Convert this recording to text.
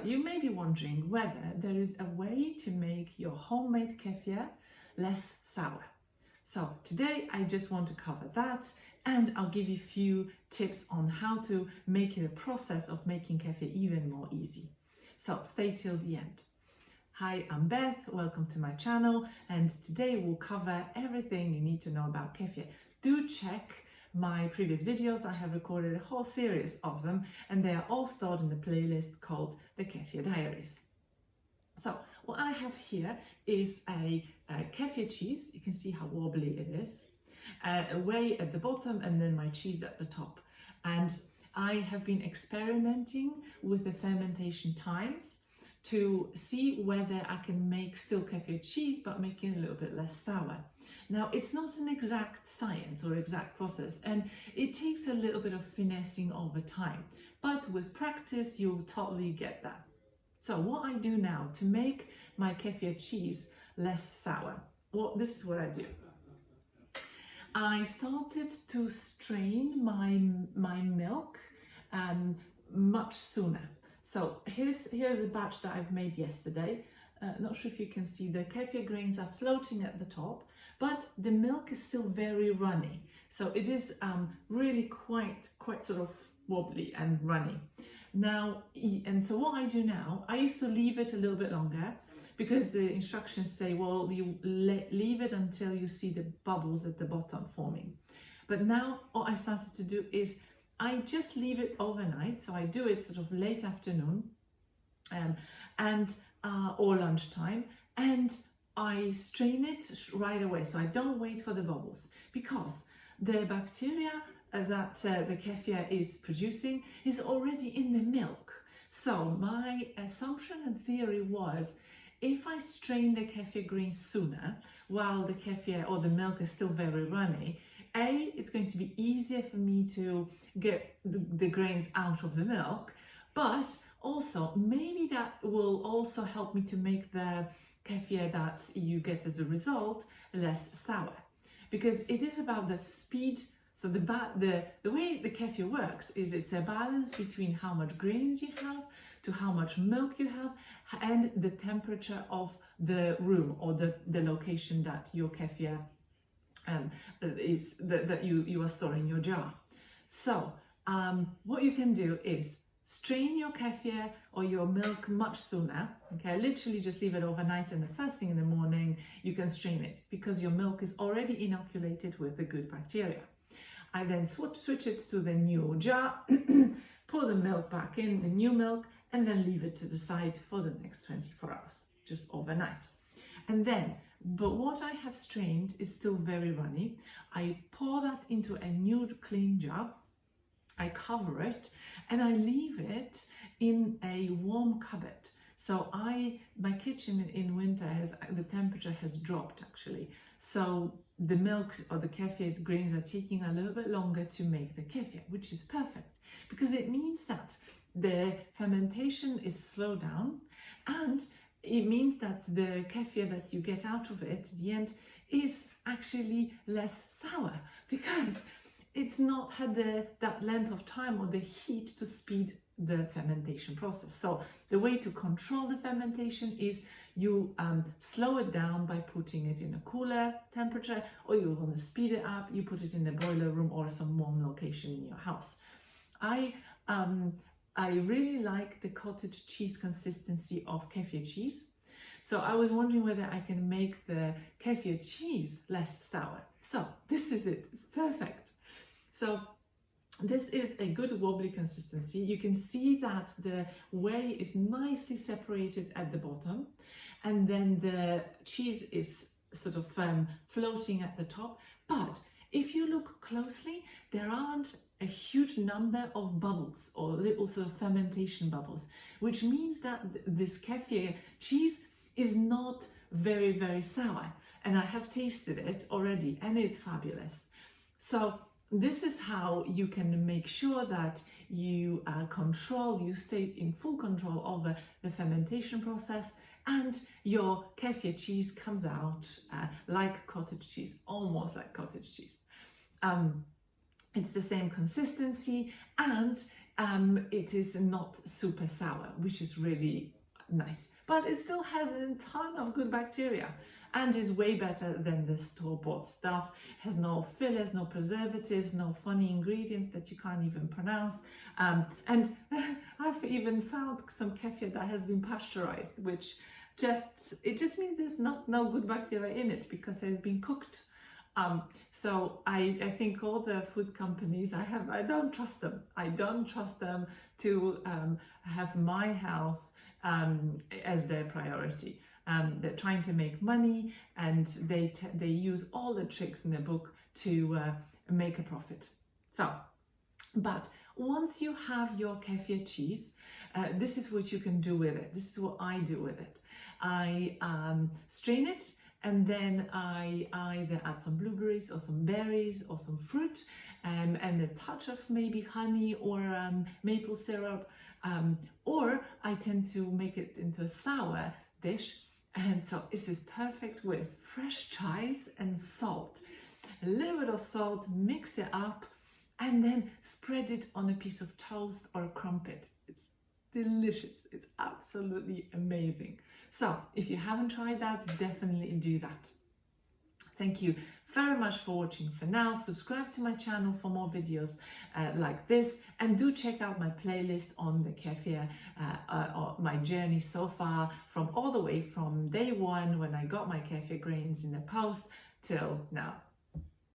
You may be wondering whether there is a way to make your homemade kefir less sour. So today I just want to cover that, and I'll give you a few tips on how to make the process of making kefir even more easy. So stay till the end. Hi, I'm Beth, welcome to my channel, and today we'll cover everything you need to know about kefir. Do check my previous videos. I have recorded a whole series of them, and they are all stored in a playlist called the Kefir Diaries. So what I have here is a kefir cheese. You can see how wobbly it is. A whey at the bottom and then my cheese at the top. And I have been experimenting with the fermentation times to see whether I can make still kefir cheese but make it a little bit less sour. Now, it's not an exact science or exact process, and it takes a little bit of finessing over time, but with practice you'll totally get that. So what I do now to make my kefir cheese less sour, well, this is what I do. I started to strain my milk much sooner. So here's a batch that I've made yesterday. Not sure if you can see, the kefir grains are floating at the top, but the milk is still very runny. So it is really quite sort of wobbly and runny. Now, and so what I do now, I used to leave it a little bit longer because the instructions say, well, you leave it until you see the bubbles at the bottom forming. But now what I started to do is I just leave it overnight. So I do it sort of late afternoon or lunchtime, and I strain it right away. So I don't wait for the bubbles, because the bacteria that the kefir is producing is already in the milk. So my assumption and theory was, if I strain the kefir grains sooner while the kefir or the milk is still very runny, it's going to be easier for me to get the grains out of the milk, but also maybe that will also help me to make the kefir that you get as a result less sour, because it is about the speed. So the way the kefir works is it's a balance between how much grains you have to how much milk you have and the temperature of the room or the location that your kefir is that you are storing your jar. So what you can do is strain your kefir or your milk much sooner. Okay, literally just leave it overnight, and the first thing in the morning you can strain it, because your milk is already inoculated with the good bacteria. I then switch it to the new jar, pour the milk back in, the new milk, and then leave it to the side for the next 24 hours, just overnight. And then, but what I have strained is still very runny. I pour that into a new clean jar, I cover it, and I leave it in a warm cupboard. So my kitchen in winter the temperature has dropped actually. So the milk or the kefir grains are taking a little bit longer to make the kefir, which is perfect, because it means that the fermentation is slowed down, and it means that the kefir that you get out of it at the end is actually less sour, because it's not had that length of time or the heat to speed the fermentation process. So the way to control the fermentation is you slow it down by putting it in a cooler temperature, or you want to speed it up, you put it in a boiler room or some warm location in your house. I really like the cottage cheese consistency of kefir cheese. So I was wondering whether I can make the kefir cheese less sour. So this is it, it's perfect. So this is a good wobbly consistency. You can see that the whey is nicely separated at the bottom, and then the cheese is sort of floating at the top. But if you look closely, there aren't a huge number of bubbles or little sort of fermentation bubbles, which means that this kefir cheese is not very sour. And I have tasted it already, and it's fabulous. So this is how you can make sure that you stay in full control over the fermentation process, and your kefir cheese comes out like cottage cheese, almost like cottage cheese. It's the same consistency, and it is not super sour, which is really nice, but it still has a ton of good bacteria and is way better than the store-bought stuff. Has no fillers, no preservatives, no funny ingredients that you can't even pronounce, and I've even found some kefir that has been pasteurized, which it just means there's no good bacteria in it because it has been cooked. So I think all the food companies, I don't trust them. I don't trust them to have my health as their priority. They're trying to make money, and they use all the tricks in the book to make a profit. So, but once you have your kefir cheese, this is what you can do with it. This is what I do with it. I strain it, and then I either add some blueberries or some berries or some fruit, and a touch of maybe honey or maple syrup, or I tend to make it into a sour dish. And so this is perfect with fresh chives and salt. A little bit of salt, mix it up, and then spread it on a piece of toast or a crumpet. It's delicious. It's absolutely amazing. So if you haven't tried that, definitely do that. Thank you very much for watching for now. Subscribe to my channel for more videos like this, and do check out my playlist on the kefir, my journey so far, from all the way from day one when I got my kefir grains in the post till now.